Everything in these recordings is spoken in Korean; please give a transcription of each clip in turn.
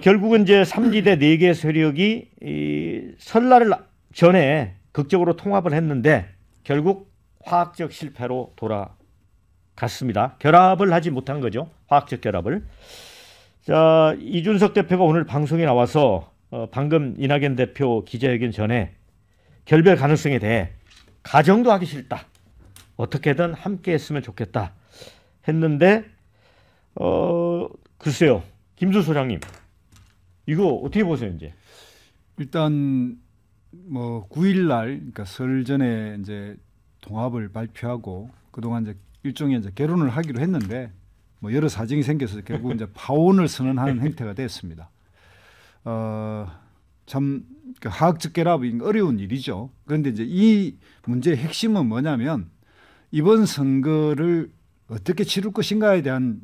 결국은 이제 3지대 4개 세력이 이 설날을 전에 극적으로 통합을 했는데 결국 화학적 실패로 돌아갔습니다. 결합을 하지 못한 거죠. 화학적 결합을. 자, 이준석 대표가 오늘 방송에 나와서 방금 이낙연 대표 기자회견 전에 결별 가능성에 대해 가정도 하기 싫다. 어떻게든 함께 했으면 좋겠다. 했는데 글쎄요. 김수 소장님. 이거 어떻게 보세요, 이제? 일단 뭐 9일 날 그러니까 설 전에 이제 통합을 발표하고 그동안 이제 일종의 이제 결혼을 하기로 했는데 뭐 여러 사정이 생겨서 결국 이제 파혼을 선언하는 행태가 됐습니다. 참 화학적 결합이 어려운 일이죠. 그런데 이제 이 문제의 핵심은 뭐냐면 이번 선거를 어떻게 치를 것인가에 대한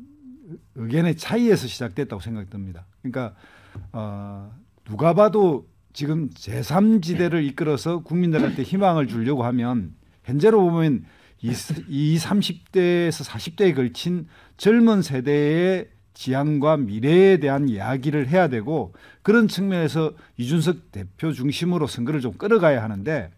의견의 차이에서 시작됐다고 생각됩니다. 그러니까 누가 봐도 지금 제3지대를 이끌어서 국민들한테 희망을 주려고 하면 현재로 보면 이 30대에서 40대에 걸친 젊은 세대의 지향과 미래에 대한 이야기를 해야 되고 그런 측면에서 이준석 대표 중심으로 선거를 좀 끌어가야 하는데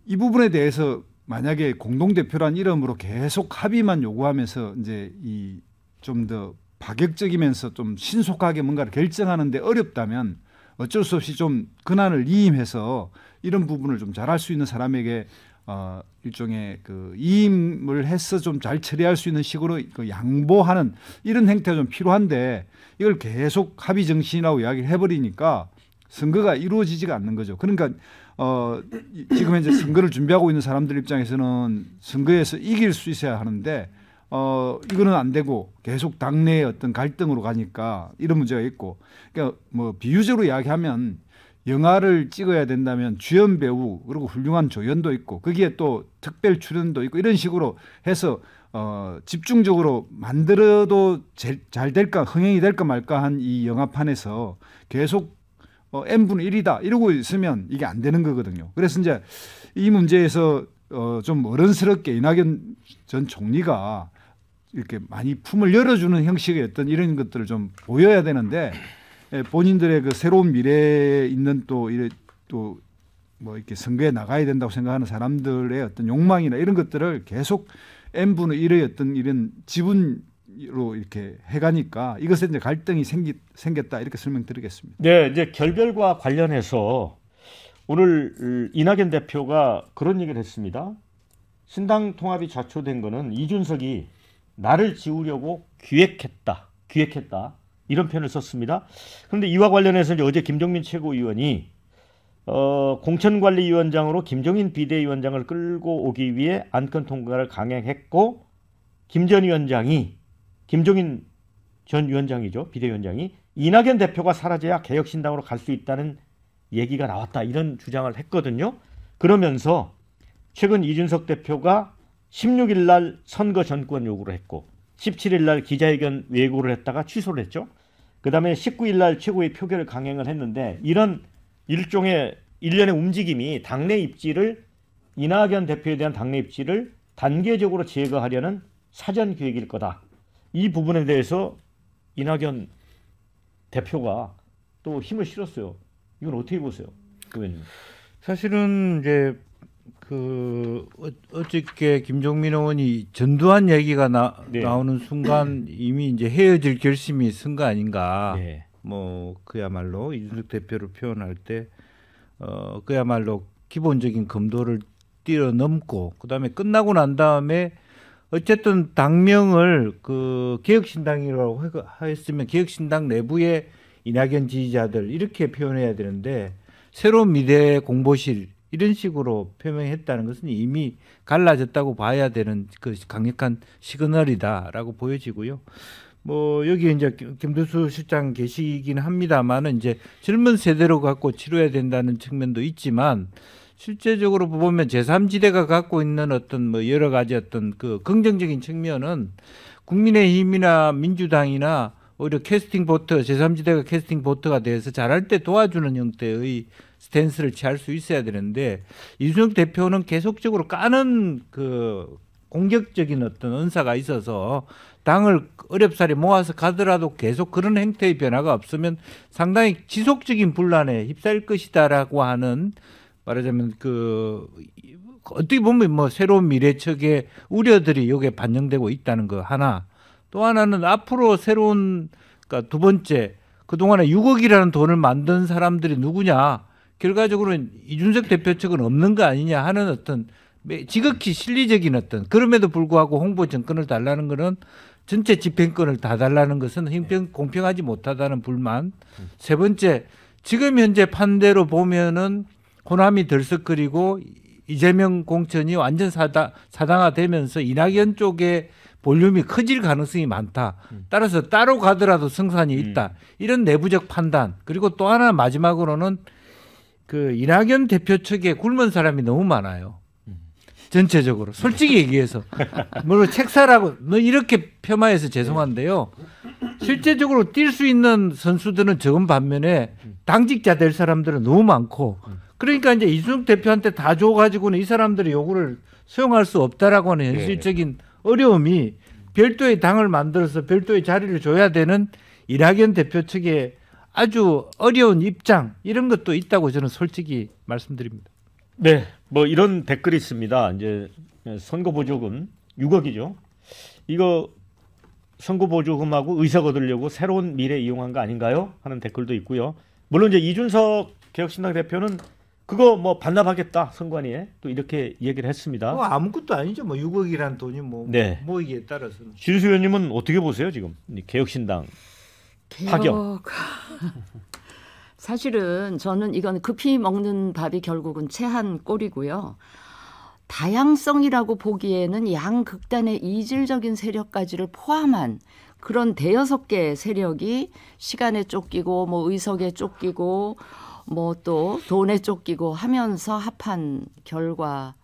이 부분에 대해서 만약에 공동대표란 이름으로 계속 합의만 요구하면서 이제 이 좀 더 파격적이면서 좀 신속하게 뭔가를 결정하는데 어렵다면 어쩔 수 없이 좀 권한을 이임해서 이런 부분을 좀 잘할 수 있는 사람에게 일종의 그 이임을 해서 좀 잘 처리할 수 있는 식으로 그 양보하는 이런 행태가 좀 필요한데 이걸 계속 합의 정신이라고 이야기를 해버리니까 선거가 이루어지지가 않는 거죠. 그러니까 지금 현재 선거를 준비하고 있는 사람들 입장에서는 선거에서 이길 수 있어야 하는데 이거는 안 되고 계속 당내의 어떤 갈등으로 가니까 이런 문제가 있고 그러니까 뭐 비유적으로 이야기하면 영화를 찍어야 된다면 주연 배우 그리고 훌륭한 조연도 있고 거기에 또 특별 출연도 있고 이런 식으로 해서 집중적으로 만들어도 잘 될까 흥행이 될까 말까 한 이 영화판에서 계속 n분의 1이다 이러고 있으면 이게 안 되는 거거든요. 그래서 이제 이 문제에서 좀 어른스럽게 이낙연 전 총리가 이렇게 많이 품을 열어주는 형식의 어떤 이런 것들을 좀 보여야 되는데 본인들의 그 새로운 미래에 있는 또 뭐 이렇게 선거에 나가야 된다고 생각하는 사람들의 어떤 욕망이나 이런 것들을 계속 n분의 1의 어떤 이런 지분으로 이렇게 해가니까 이것에 이제 갈등이 생겼다 이렇게 설명드리겠습니다. 네, 이제 결별과 관련해서 오늘 이낙연 대표가 그런 얘기를 했습니다. 신당 통합이 좌초된 거는 이준석이 나를 지우려고 기획했다. 이런 표현을 썼습니다. 그런데 이와 관련해서 이제 어제 김종민 최고위원이 공천관리위원장으로 김종인 비대위원장을 끌고 오기 위해 안건 통과를 강행했고 김종인 전 위원장이죠. 비대위원장이 이낙연 대표가 사라져야 개혁신당으로 갈 수 있다는 얘기가 나왔다. 이런 주장을 했거든요. 그러면서 최근 이준석 대표가 16일 날 선거 전권 요구를 했고 17일 날 기자회견 예고를 했다가 취소를 했죠. 그다음에 19일 날 최고위 표결을 강행을 했는데 이런 일종의 일련의 움직임이 당내 입지를 이낙연 대표에 대한 당내 입지를 단계적으로 제거하려는 사전 기획일 거다. 이 부분에 대해서 이낙연 대표가 또 힘을 실었어요. 이건 어떻게 보세요, 의원님? 사실은 이제 어저께 김종민 의원이 전두환 얘기가 나오는 순간 이미 이제 헤어질 결심이 쓴 거 아닌가. 네. 뭐 그야말로 이준석 대표를 표현할 때 그야말로 기본적인 검도를 뛰어넘고 그다음에 끝나고 난 다음에 어쨌든 당명을 그 개혁신당이라고 했으면 개혁신당 내부의 이낙연 지지자들 이렇게 표현해야 되는데 새로운 미래 공보실 이런 식으로 표명했다는 것은 이미 갈라졌다고 봐야 되는 그 강력한 시그널이다라고 보여지고요. 뭐 여기 이제 김두수 실장 계시긴 합니다만은 이제 젊은 세대로 갖고 치러야 된다는 측면도 있지만 실제적으로 보면 제3지대가 갖고 있는 어떤 뭐 여러 가지 어떤 그 긍정적인 측면은 국민의힘이나 민주당이나 오히려 캐스팅 보트 제3지대가 캐스팅 보트가 돼서 잘할 때 도와주는 형태의 스탠스를 취할 수 있어야 되는데 이준석 대표는 계속적으로 까는 그 공격적인 어떤 언사가 있어서 당을 어렵사리 모아서 가더라도 계속 그런 행태의 변화가 없으면 상당히 지속적인 분란에 휩싸일 것이다라고 하는 말하자면 그 어떻게 보면 뭐 새로운 미래척의 우려들이 여기에 반영되고 있다는 거 하나. 또 하나는 앞으로 새로운 그러니까 두 번째 그동안에 6억이라는 돈을 만든 사람들이 누구냐. 결과적으로는 이준석 대표 측은 없는 거 아니냐 하는 어떤 지극히 실리적인 어떤 그럼에도 불구하고 홍보 정권을 달라는 거는 전체 집행권을 다 달라는 것은 공평하지 못하다는 불만. 세 번째 지금 현재 판대로 보면은 호남이 들썩거리고 이재명 공천이 완전 사당화되면서 이낙연 쪽에 볼륨이 커질 가능성이 많다. 따라서 따로 가더라도 승산이 있다. 이런 내부적 판단. 그리고 또 하나 마지막으로는 그 이낙연 대표 측에 굶은 사람이 너무 많아요. 전체적으로 솔직히 얘기해서 물론 책사라고 뭐 이렇게 폄하해서 죄송한데요. 실제적으로 뛸 수 있는 선수들은 적은 반면에 당직자 될 사람들은 너무 많고 그러니까 이제 이준석 대표한테 다 줘가지고는 이 사람들의 요구를 수용할 수 없다라고 하는 현실적인 어려움이 별도의 당을 만들어서 별도의 자리를 줘야 되는 이낙연 대표 측의 아주 어려운 입장 이런 것도 있다고 저는 솔직히 말씀드립니다. 네, 뭐 이런 댓글이 있습니다. 이제 선거보조금 6억이죠. 이거 선거보조금하고 의석 얻으려고 새로운 미래 이용한 거 아닌가요? 하는 댓글도 있고요. 물론 이제 이준석 개혁신당 대표는 그거 뭐 반납하겠다 선관위에 또 이렇게 얘기를 했습니다. 아무것도 아니죠. 뭐 6억이라는 돈이 뭐 이게 따라서는. 진수 의원님은 어떻게 보세요 지금 개혁신당 파격? 사실은 저는 이건 급히 먹는 밥이 결국은 체한 꼴이고요. 다양성이라고 보기에는 양극단의 이질적인 세력까지를 포함한 그런 대여섯 개의 세력이 시간에 쫓기고 뭐 의석에 쫓기고 뭐 또 돈에 쫓기고 하면서 합한 결과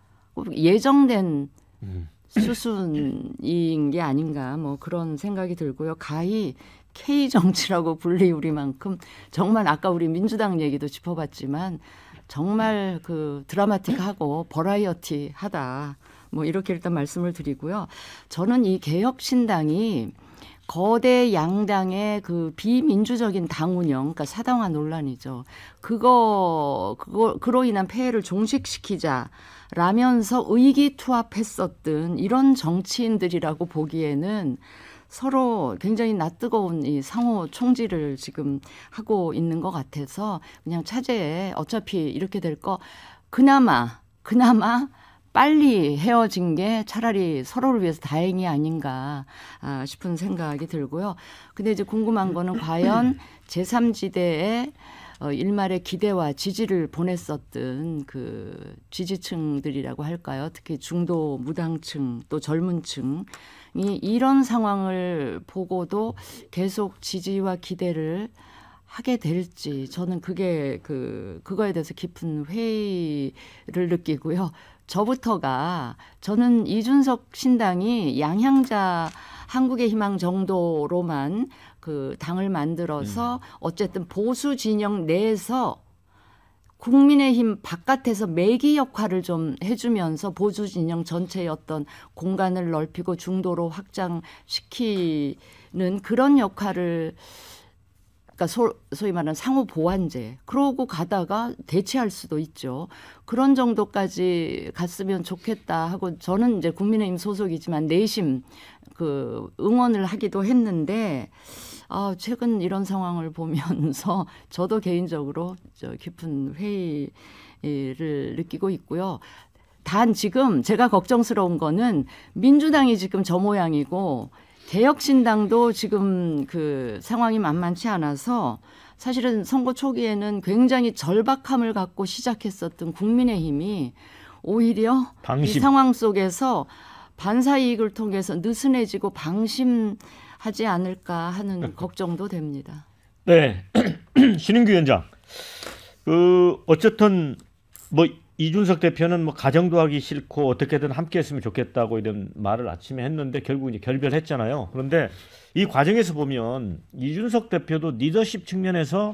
예정된 수순인 게 아닌가 뭐 그런 생각이 들고요. 가히 K정치라고 불리우리만큼 정말 아까 우리 민주당 얘기도 짚어봤지만 정말 그 드라마틱하고 버라이어티하다. 뭐 이렇게 일단 말씀을 드리고요. 저는 이 개혁신당이 거대 양당의 그 비민주적인 당 운영, 그러니까 사당화 논란이죠. 그로 인한 폐해를 종식시키자라면서 의기투합했었던 이런 정치인들이라고 보기에는 서로 굉장히 낯뜨거운 이 상호 총질을 지금 하고 있는 것 같아서 그냥 차제에 어차피 이렇게 될 거 그나마 빨리 헤어진 게 차라리 서로를 위해서 다행이 아닌가 싶은 생각이 들고요. 근데 이제 궁금한 거는 과연 제3지대에 일말의 기대와 지지를 보냈었던 그 지지층들이라고 할까요? 특히 중도 무당층 또 젊은 층이 이런 상황을 보고도 계속 지지와 기대를 하게 될지 저는 그게 그거에 대해서 깊은 회의를 느끼고요. 저부터가 저는 이준석 신당이 양향자 한국의 희망 정도로만 그 당을 만들어서 어쨌든 보수 진영 내에서 국민의힘 바깥에서 매기 역할을 좀 해주면서 보수 진영 전체의 어떤 공간을 넓히고 중도로 확장시키는 그런 역할을 그러니까 소위 말하는 상호 보완제 그러고 가다가 대체할 수도 있죠. 그런 정도까지 갔으면 좋겠다 하고 저는 이제 국민의힘 소속이지만 내심 그 응원을 하기도 했는데 최근 이런 상황을 보면서 저도 개인적으로 깊은 회의를 느끼고 있고요. 단 지금 제가 걱정스러운 거는 민주당이 지금 저 모양이고 개혁신당도 지금 그 상황이 만만치 않아서 사실은 선거 초기에는 굉장히 절박함을 갖고 시작했었던 국민의힘이 오히려 이 상황 속에서 반사이익을 통해서 느슨해지고 방심하지 않을까 하는 걱정도 됩니다. 네, 신인규 위원장. 어쨌든 뭐 이준석 대표는 뭐 가정도 하기 싫고 어떻게든 함께했으면 좋겠다고 이런 말을 아침에 했는데 결국 이제 결별했잖아요. 그런데 이 과정에서 보면 이준석 대표도 리더십 측면에서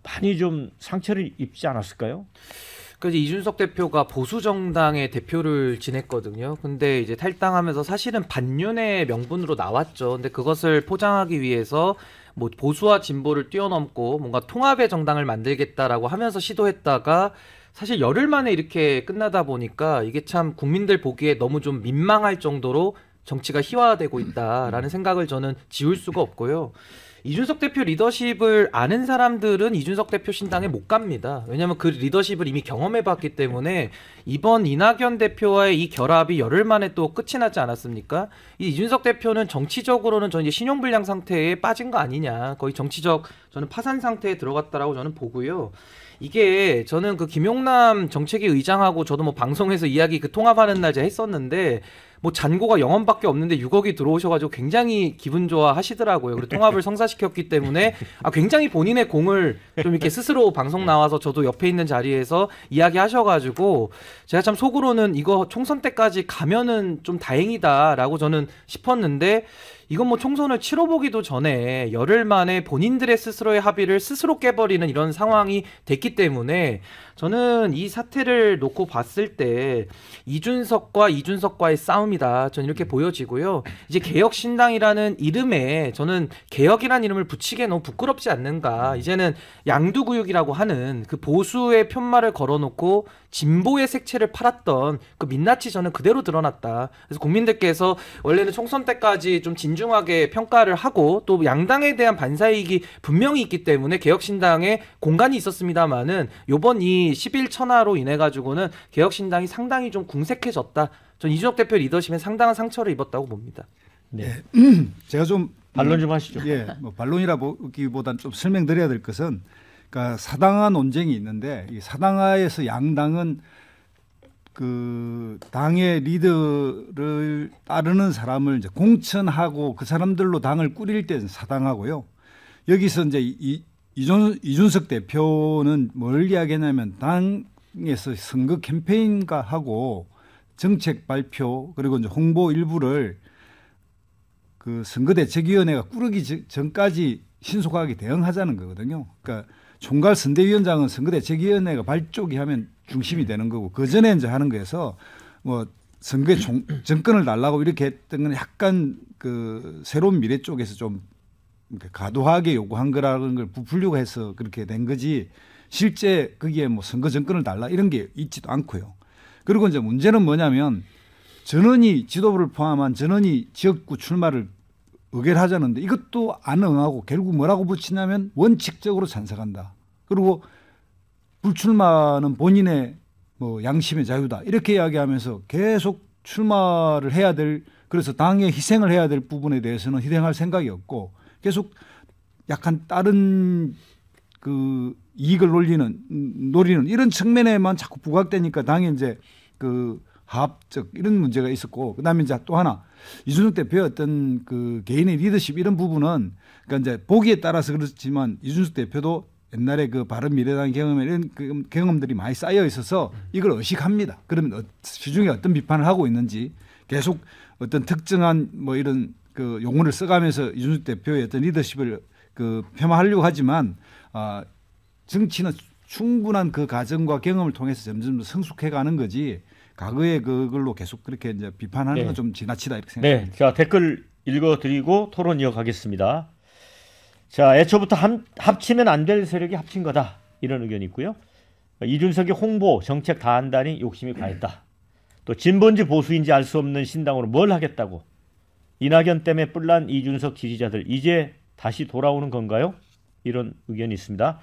많이 좀 상처를 입지 않았을까요? 그래서 이준석 대표가 보수 정당의 대표를 지냈거든요. 근데 이제 탈당하면서 사실은 반윤의 명분으로 나왔죠. 근데 그것을 포장하기 위해서 뭐 보수와 진보를 뛰어넘고 뭔가 통합의 정당을 만들겠다라고 하면서 시도했다가 사실 열흘 만에 이렇게 끝나다 보니까 이게 참 국민들 보기에 너무 좀 민망할 정도로 정치가 희화화되고 있다라는 생각을 저는 지울 수가 없고요. 이준석 대표 리더십을 아는 사람들은 이준석 대표 신당에 못 갑니다. 왜냐하면 그 리더십을 이미 경험해봤기 때문에 이번 이낙연 대표와의 이 결합이 열흘 만에 또 끝이 나지 않았습니까? 이 이준석 대표는 정치적으로는 저는 이제 신용불량 상태에 빠진 거 아니냐. 거의 정치적 저는 파산 상태에 들어갔다라고 저는 보고요. 이게 저는 그 김용남 정책위 의장하고 저도 뭐 방송에서 이야기 그 통합하는 날 제가 했었는데 뭐 잔고가 0원밖에 없는데 6억이 들어오셔가지고 굉장히 기분 좋아 하시더라고요. 그리고 통합을 성사시켰기 때문에 굉장히 본인의 공을 좀 이렇게 스스로 방송 나와서 저도 옆에 있는 자리에서 이야기하셔가지고 제가 참 속으로는 이거 총선 때까지 가면은 좀 다행이다라고 저는 싶었는데 이건 뭐 총선을 치러보기도 전에 열흘 만에 본인들의 스스로의 합의를 스스로 깨버리는 이런 상황이 됐기 때문에 저는 이 사태를 놓고 봤을 때 이준석과의 싸움이다. 저는 이렇게 보여지고요. 이제 개혁신당이라는 이름에 저는 개혁이라는 이름을 붙이기에 너무 부끄럽지 않는가. 이제는 양두구육이라고 하는 그 보수의 편말을 걸어놓고 진보의 색채를 팔았던 그 민낯이 저는 그대로 드러났다. 그래서 국민들께서 원래는 총선 때까지 좀 진중하게 평가를 하고 또 양당에 대한 반사이익이 분명히 있기 때문에 개혁신당에 공간이 있었습니다만은 요번 이 11천하로 인해 가지고는 개혁신당이 상당히 좀 궁색해졌다. 전 이준석 대표 리더십에 상당한 상처를 입었다고 봅니다. 네. 제가 좀 반론 좀 하시죠. 예, 뭐 반론이라기보다는 좀 설명드려야 될 것은, 그러니까 사당화 논쟁이 있는데 이 사당화에서 양당은 그 당의 리더를 따르는 사람을 이제 공천하고 그 사람들로 당을 꾸릴 때는 사당하고요. 여기서 이제 이준석 대표는 뭘 이야기하냐면 당에서 선거 캠페인과 하고 정책 발표 그리고 이제 홍보 일부를 그 선거대책위원회가 꾸르기 전까지 신속하게 대응하자는 거거든요. 그러니까 총괄 선대위원장은 선거대책위원회가 발족이 하면 중심이 되는 거고 그 전에 이제 하는 거에서 뭐 선거의 정권을 달라고 이렇게 했던 건 약간 그 새로운 미래 쪽에서 좀 과도하게 요구한 거라는 걸 부풀려고 해서 그렇게 된 거지 실제 거기에 뭐 선거 정권을 달라 이런 게 있지도 않고요. 그리고 이제 문제는 뭐냐면 전원이 지도부를 포함한 전원이 지역구 출마를 의결하자는데 이것도 안 응하고 결국 뭐라고 붙이냐면 원칙적으로 찬성한다. 그리고 불출마는 본인의 뭐 양심의 자유다. 이렇게 이야기하면서 계속 출마를 해야 될 그래서 당에 희생을 해야 될 부분에 대해서는 희생할 생각이 없고 계속 약간 다른 그 이익을 노리는 이런 측면에만 자꾸 부각되니까 당에 이제 그 합적 이런 문제가 있었고 그다음에 이제 또 하나 이준석 대표의 어떤 그 개인의 리더십 이런 부분은 그러니까 이제 보기에 따라서 그렇지만 이준석 대표도 옛날에 그 바른미래당 경험에 이런 그 경험들이 많이 쌓여 있어서 이걸 의식합니다. 그러면 시중에 어떤 비판을 하고 있는지 계속 어떤 특정한 뭐 이런 그 용어를 써가면서 이준석 대표의 어떤 리더십을 그 폄하하려고 하지만 정치는 충분한 그 과정과 경험을 통해서 점점 성숙해가는 거지. 과거에 그걸로 계속 그렇게 이제 비판하는 건 좀 지나치다 이렇게 생각합니다. 네, 자 댓글 읽어드리고 토론 이어가겠습니다. 자, 애초부터 합치면 안 될 세력이 합친 거다 이런 의견이 있고요. 이준석이 홍보 정책 다 한다니 욕심이 과했다. 또 진보인지 보수인지 알 수 없는 신당으로 뭘 하겠다고. 이낙연 때문에 뿔난 이준석 지지자들 이제 다시 돌아오는 건가요? 이런 의견이 있습니다.